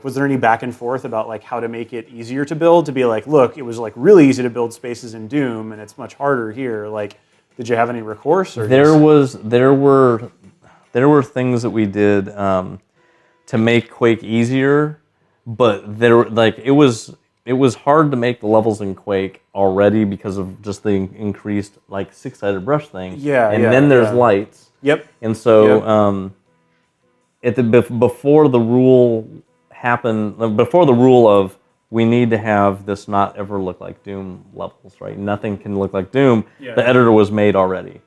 Was there any back and forth about like how to make it easier to build? To be like, look, it was like really easy to build spaces in Doom, and it's much harder here. Like, did you have any recourse? Or there were things that we did to make Quake easier, but it was hard to make the levels in Quake already because of just the increased like 6-sided brush thing. Yeah, and then there's lights. Yep. And so before the rule happened, before the rule of we need to have this not ever look like Doom levels, right? Nothing can look like Doom. Yeah. The editor was made already.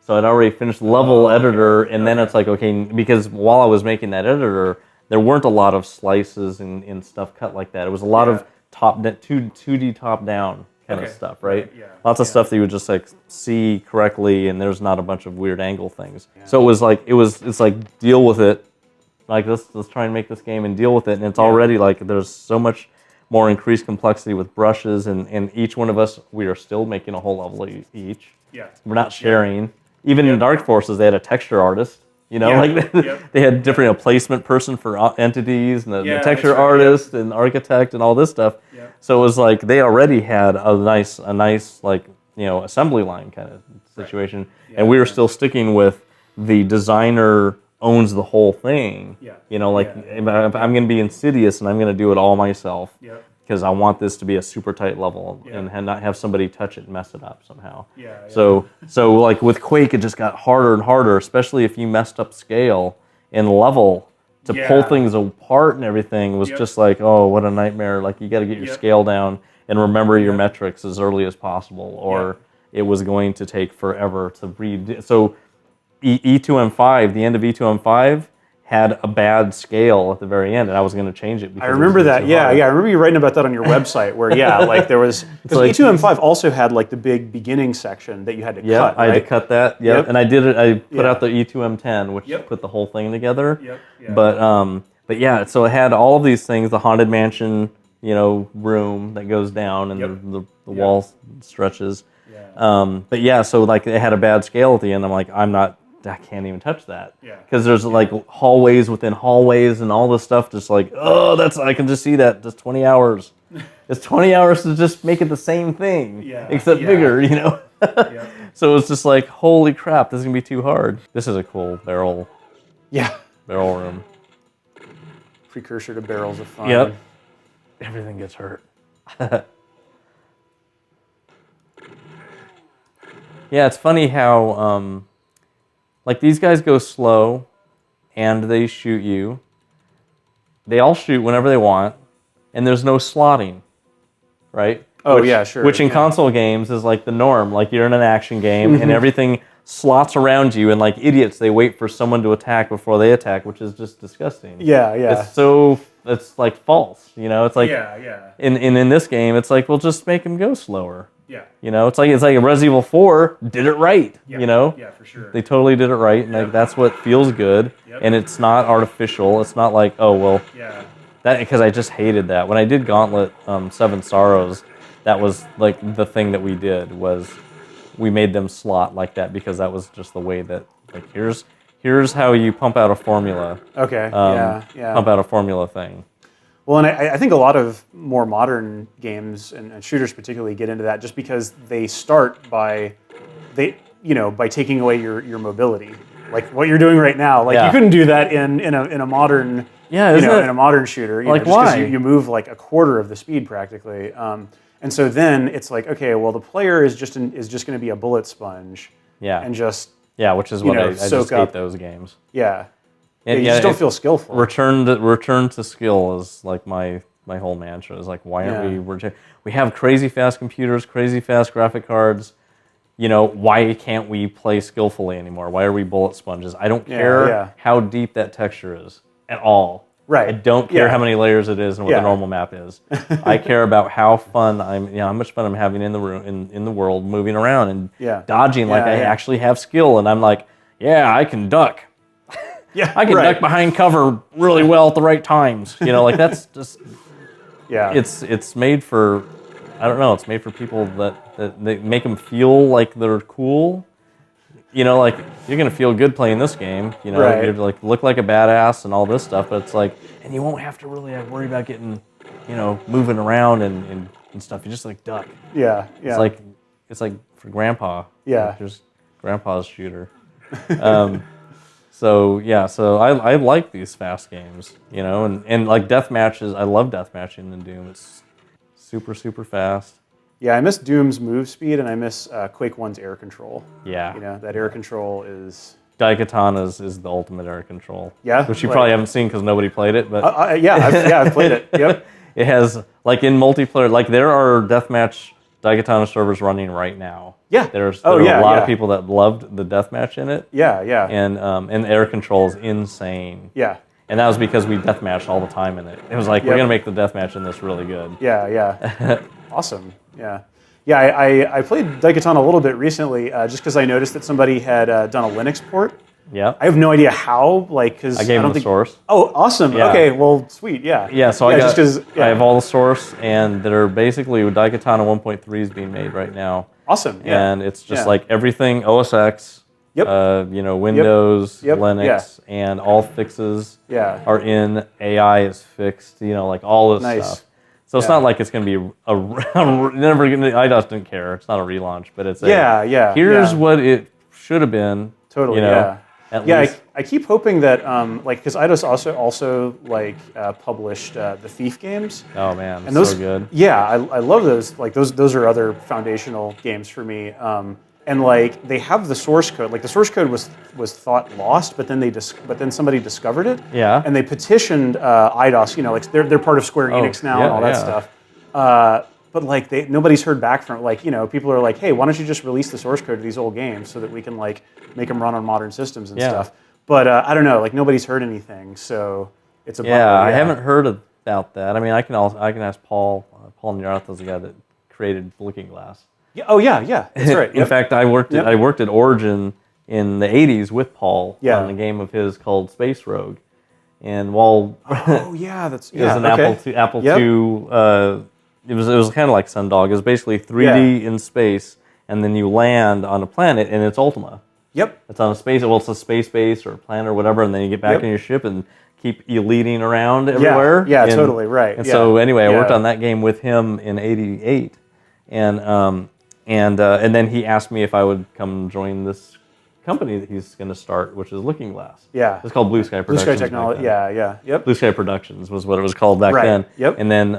So I'd already finished the level editor, and then it's like, okay, because while I was making that editor, there weren't a lot of slices and stuff cut like that. It was a lot of 2D top-down kind of stuff, right? Yeah. Lots of stuff that you would just like see correctly, and there's not a bunch of weird angle things. Yeah. So it was like, it's like, deal with it. Like, let's try and make this game and deal with it. And it's already like, there's so much more increased complexity with brushes, and each one of us, we are still making a whole level each. Yeah. We're not sharing. Even in Dark Forces, they had a texture artist. You know, they had different placement person for entities, and the texture artist and architect and all this stuff. Yeah. So it was like they already had a nice like, you know, assembly line kind of situation, right. Yeah, and we were still sticking with the designer owns the whole thing. Yeah. You know, like if I'm going to be insidious and I'm going to do it all myself. Yeah. Because I want this to be a super tight level and not have somebody touch it and mess it up somehow. Yeah, yeah. So like with Quake, it just got harder and harder, especially if you messed up scale and level to pull things apart and everything was just like, oh, what a nightmare. Like you got to get your scale down and remember your metrics as early as possible, or it was going to take forever to read. So E2M5, the end of E2M5, had a bad scale at the very end, and I was going to change it. I remember that. So I remember you writing about that on your website. Where like there was because like, E2M5 also had like the big beginning section that you had to cut. Yeah, I had to cut that. Yep. And I did it. I put out the E2M10, which put the whole thing together. Yep. But yeah, so it had all of these things: the haunted mansion, you know, room that goes down and the wall stretches. Yeah. But yeah, so like it had a bad scale at the end. I'm like, I can't even touch that. Yeah. Because there's like hallways within hallways and all this stuff just like, I can just see that. Just 20 hours. It's 20 hours to just make it the same thing. Except bigger, you know? So it's just like, holy crap, this is going to be too hard. This is a cool barrel. Yeah. Barrel room. Precursor to Barrels of Fun. Yep. Everything gets hurt. Yeah, it's funny how... like these guys go slow, and they shoot you. They all shoot whenever they want, and there's no slotting, right? Oh, yeah, sure. Which in console games is like the norm. Like you're in an action game, and everything slots around you, and like idiots, they wait for someone to attack before they attack, which is just disgusting. Yeah. It's like false, you know? It's like, in this game, it's like, well, just make them go slower. Yeah. You know, it's like Resident Evil 4 did it right, you know? Yeah, for sure. They totally did it right, and like, that's what feels good, and it's not artificial. It's not like, oh, well, that because I just hated that. When I did Gauntlet 7 Sorrows, that was like the thing that we did was we made them slot like that because that was just the way that, like, here's how you pump out a formula. Okay, Pump out a formula thing. Well, and I think a lot of more modern games and shooters particularly get into that just because they start by taking away your mobility, like what you're doing right now. Like you couldn't do that in a modern in a modern shooter. Like just why? You move like a quarter of the speed practically, and so then it's like, okay, well the player is just going to be a bullet sponge. Yeah. And just which is what I just hate those games. Yeah. You just don't feel skillful. Return to skill is like my whole mantra. Is like, why aren't we have crazy fast computers, crazy fast graphic cards. You know, why can't we play skillfully anymore? Why are we bullet sponges? I don't care how deep that texture is at all. Right. I don't care how many layers it is and what the normal map is. I care about how fun how much fun I'm having in the room, in the world, moving around and dodging like I actually have skill, and I'm like, I can duck. Yeah, I can duck behind cover really well at the right times. You know, like that's just It's made for, I don't know. It's made for people that they make them feel like they're cool, you know, like you're gonna feel good playing this game. You know, Right. you're like look like a badass and all this stuff. But it's like, and you won't have to really worry about getting, you know, moving around and stuff. You just like duck. Yeah. Yeah. It's like for grandpa. Yeah. Like, there's grandpa's shooter. So yeah, so I like these fast games, you know, and like death matches. I love death matching in Doom. It's super fast. Yeah, I miss Doom's move speed, and I miss Quake 1's air control. Yeah. You know, that air control is... Daikatana is the ultimate air control. Yeah? Which you probably haven't seen because nobody played it, but... I've played it, yep. It has, like in multiplayer, like there are deathmatch Daikatana servers running right now. Yeah. There are a lot of people that loved the deathmatch in it. Yeah, yeah. And the air control is insane. Yeah. And that was because we deathmatched all the time in it. It was like, we're going to make the deathmatch in this really good. Yeah, yeah. Awesome. Yeah. Yeah, I played Daikatana a little bit recently just because I noticed that somebody had done a Linux port. Yeah. I have no idea how, like, because I gave them the source. Oh, awesome. Yeah. Okay, well, sweet, yeah. Yeah, so I have all the source, and they're basically, Daikatana 1.3 is being made right now. Awesome, yeah. And it's just like everything, OS X, you know, Windows, Linux, and all fixes are in, AI is fixed, you know, like all this stuff. So it's not like it's going to be IDOS didn't care. It's not a relaunch, but it's here's what it should have been. Totally, you know, I keep hoping that, like, because IDOS also like published the Thief games. Oh man, and those, so good. Yeah, I love those. Like those are other foundational games for me. And like they have the source code. Like the source code was thought lost, but then somebody discovered it. Yeah. And they petitioned IDOS. You know, like they're part of Square Enix now and all that stuff. But like nobody's heard back from it. Like, you know, people are like, hey, why don't you just release the source code of these old games so that we can like make them run on modern systems and stuff. But I don't know. Like nobody's heard anything, so it's a bummer. I haven't heard about that. I mean, I can ask Paul. Paul Nyarth is the guy that created Looking Glass. Yeah. Oh yeah, that's right. In fact, I worked at Origin in the '80s with Paul on a game of his called Space Rogue, and while that's it was an Apple II. It was kind of like Sundog. It was basically 3D in space, and then you land on a planet, and it's Ultima. Yep. It's on a space. Well, it's a space base or a planet or whatever, and then you get back in your ship and keep eluding around everywhere. Yeah, totally right. And so anyway, I worked on that game with him in '88, and then he asked me if I would come join this company that he's going to start, which is Looking Glass. Yeah. It's called Blue Sky Productions. Blue Sky Technology. Yep. Blue Sky Productions was what it was called back then. Yep. And then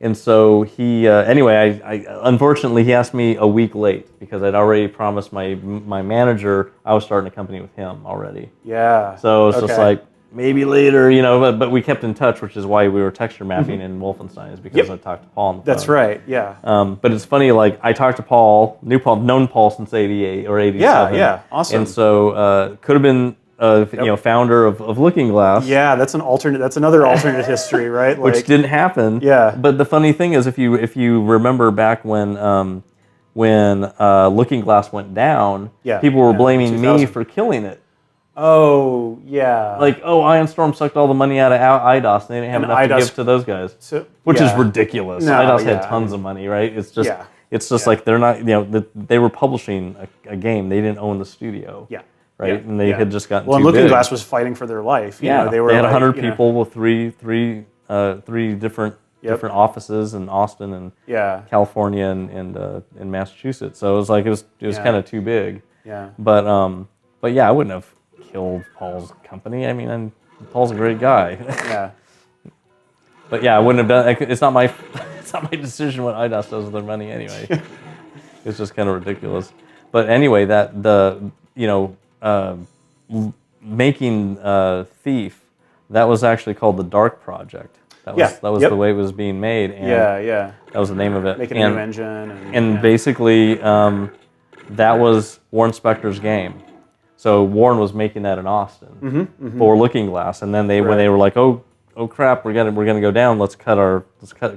and so he anyway, I unfortunately he asked me a week late because I'd already promised my manager I was starting a company with him already. Yeah. So it's just like maybe later, you know, but we kept in touch, which is why we were texture mapping in Wolfenstein, is because I talked to Paul on the phone. That's right, yeah. But it's funny, like I talked to Paul, known Paul since '88 or '87. Yeah, awesome. And so could have been you know, founder of Looking Glass. Yeah, that's another alternate history, right? Like, which didn't happen. Yeah. But the funny thing is, if you remember back when Looking Glass went down, people were blaming me for killing it. Oh, yeah. Like, Iron Storm sucked all the money out of IDOS, and they didn't have enough to give to those guys, which is ridiculous. No, IDOS had tons of money, right? It's just like they're not, you know, they were publishing a game. They didn't own the studio. Yeah. Right, and they had just gotten too and big. Looking Glass was fighting for their life. You know, they had 100 people with three different offices in Austin and California and Massachusetts. So it was kind of too big. Yeah. But yeah, I wouldn't have killed Paul's company. I mean, Paul's a great guy. Yeah. But yeah, I wouldn't have done. It's not my decision what IDOS does with their money anyway. It's just kind of ridiculous. But anyway, making Thief, that was actually called the Dark Project. That was the way it was being made. And that was the name of it. Making a new engine. And basically, that was Warren Spector's game. So Warren was making that in Austin for Looking Glass, and then when they were like, oh crap, we're gonna go down. Let's cut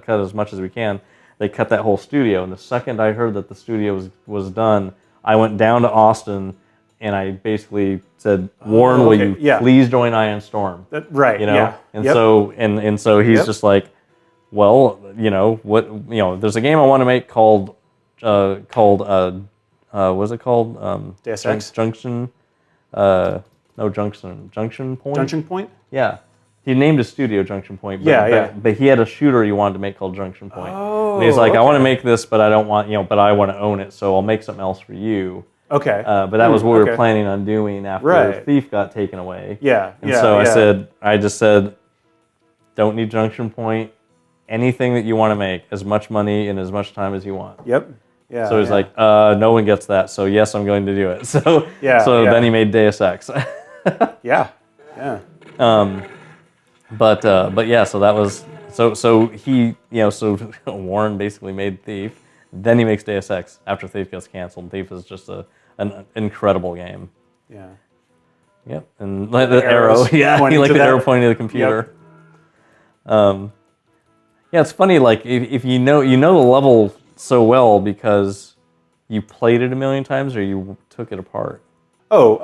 as much as we can. They cut that whole studio, and the second I heard that the studio was done, I went down to Austin. And I basically said, Warren, will you please join Iron Storm? Right. You know, yeah. and so he's just like, well, you know what? You know, there's a game I want to make called what's it called? Deus Ex? Junction. No, Junction Point. Junction Point? Yeah. He named his studio Junction Point. But he had a shooter he wanted to make called Junction Point. Oh, and he's like, I want to make this, but I don't want, but I want to own it, so I'll make something else for you. Okay. But that was what we were planning on doing after Thief got taken away. Yeah. And so I just said, don't need Junction Point. Anything that you want to make, as much money and as much time as you want. Yep. Yeah. So he's like, no one gets that, so yes, I'm going to do it. So then he made Deus Ex. Yeah. Yeah. But yeah, so that was so he so Warren basically made Thief. Then he makes Deus Ex after Thief gets canceled. Thief is just an incredible game. Yeah. Yep. And the arrow, he like the arrow pointing to the computer. Yep. Yeah, it's funny. Like if you know the level so well because you played it a million times or you took it apart. Oh,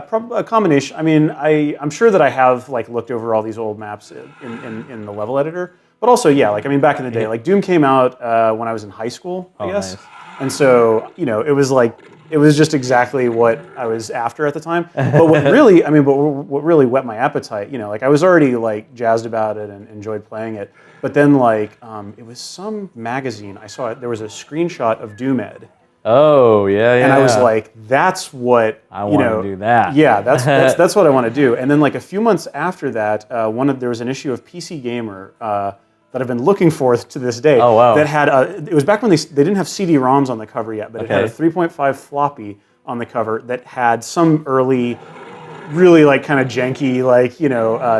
probably a combination. I mean, I'm sure that I have like looked over all these old maps in the level editor, but also like I mean, back in the day, like Doom came out when I was in high school, I guess, nice. And so it was just exactly what I was after at the time. But what really whet my appetite, like I was already like jazzed about it and enjoyed playing it, but then like it was some magazine I saw there was a screenshot of Doom Ed. Oh yeah. And I was like, that's what I want to do. That that's what I want to do. And then like a few months after that, there was an issue of PC Gamer that I've been looking for to this day. Oh wow! That had it was back when they didn't have CD-ROMs on the cover yet, but it had a 3.5 floppy on the cover that had some early, really like kind of janky like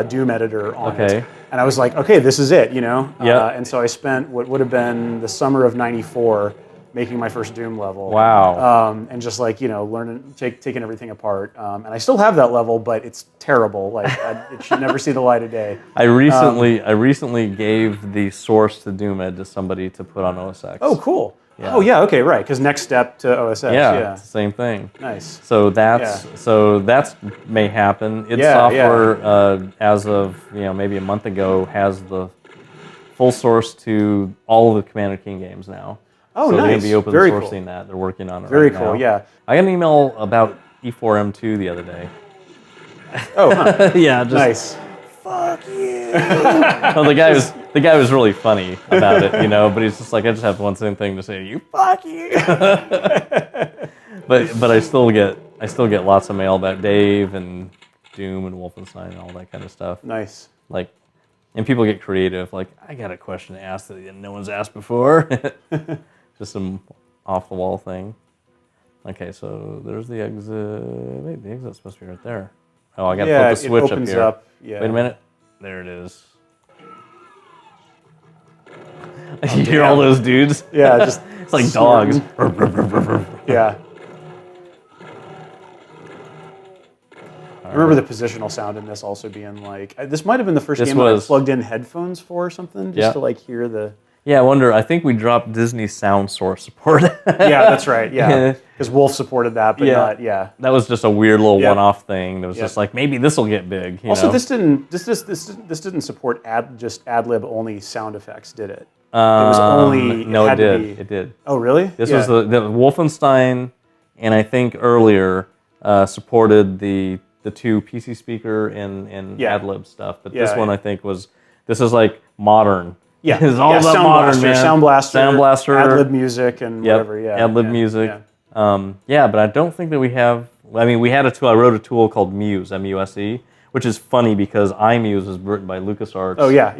Doom editor on it. And I was like, okay, this is it, And so I spent what would have been the summer of '94. Making my first Doom level. Wow. And just like, learning, taking everything apart. And I still have that level, but it's terrible. Like, it should never see the light of day. I recently gave the source to Doom Ed to somebody to put on OS X. Oh, cool. Yeah. Oh, yeah, okay, right. Because next step to OS X. Yeah, it's the same thing. Nice. So that's may happen. Its software, as of maybe a month ago, has the full source to all of the Commander King games now. Oh, so nice. they're going to be open sourcing cool. that. They're working on it Very right cool, now. yeah. I got an email about E4M2 the other day. Oh, huh. Yeah, just nice. Fuck you. Well, the guy was really funny about it, but he's just like, I just have one thing to say to you, fuck you. but I still get lots of mail about Dave and Doom and Wolfenstein and all that kind of stuff. Nice. Like, and people get creative. Like, I got a question to ask that no one's asked before. Just some off-the-wall thing. Okay, so there's the exit. Wait, the exit's supposed to be right there. Oh, I got to flip the switch up here. Up. Yeah. Wait a minute. There it is. You hear all those dudes? Yeah, just it's like dogs. Yeah. I remember the positional sound in this also being like, this might have been the first game that I plugged in headphones for or something, just to like hear the... Yeah, I wonder, I think we dropped Disney Sound Source support. Yeah, that's right, yeah. Because Wolf supported that, but not, That was just a weird little one-off thing. That was just like, maybe this will get big. Also, this didn't support just ad-lib only sound effects, did it? It was only... No, it did. It did. Oh, really? This was the Wolfenstein, and I think earlier supported the two PC speaker and ad-lib stuff. But this one, I think, this is like modern. Yeah, it's all about Sound modern, Blaster, man. Sound Blaster, ad-lib ad-lib music, and whatever. Yeah, ad-lib music. Yeah. But I don't think that we have. I mean, we had a tool. I wrote a tool called Muse, M-U-S-E, which is funny because iMuse was written by LucasArts. Oh yeah,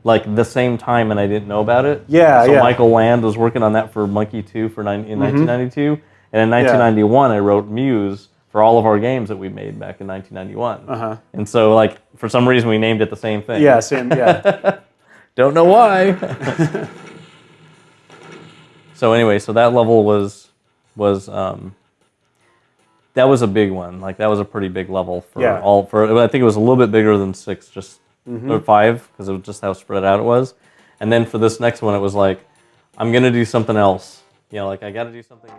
like the same time, and I didn't know about it. Yeah, so Michael Land was working on that for Monkey 2 in 1992, and in 1991 I wrote Muse for all of our games that we made back in 1991. And so, like, for some reason, we named it the same thing. Yeah, same. Yeah. Don't know why. So anyway, so that level was that was a big one. Like, that was a pretty big level for I think it was a little bit bigger than 6, or 5, because it was just how spread out it was. And then for this next one, it was like, I'm gonna do something else. Like, I got to do something.